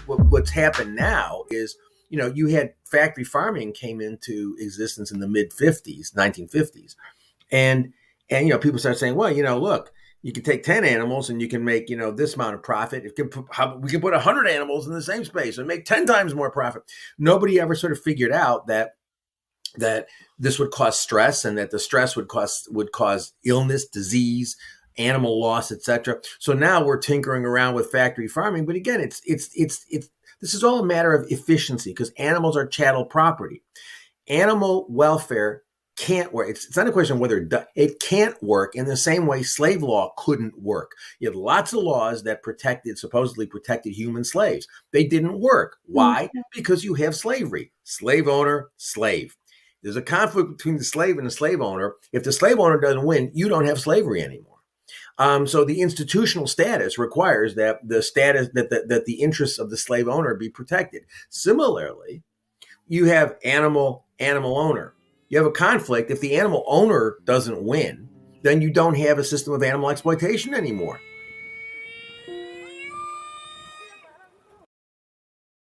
what's happened now is, you had factory farming came into existence in the mid 50s, 1950s. And people start saying, well, look, you can take 10 animals and you can make, this amount of profit. We can put 100 animals in the same space and make 10 times more profit. Nobody ever sort of figured out that this would cause stress, and that the stress would cause illness, disease, animal loss, etc. So now we're tinkering around with factory farming. But again, it's this is all a matter of efficiency, because animals are chattel property. Animal welfare can't work. It's not a question of whether it can't work in the same way slave law couldn't work. You had lots of laws that supposedly protected human slaves. They didn't work. Why? Because you have slavery. Slave owner, slave. There's a conflict between the slave and the slave owner. If the slave owner doesn't win, you don't have slavery anymore. So the institutional status requires that the interests of the slave owner be protected. Similarly, you have animal owner. You have a conflict. If the animal owner doesn't win, then you don't have a system of animal exploitation anymore.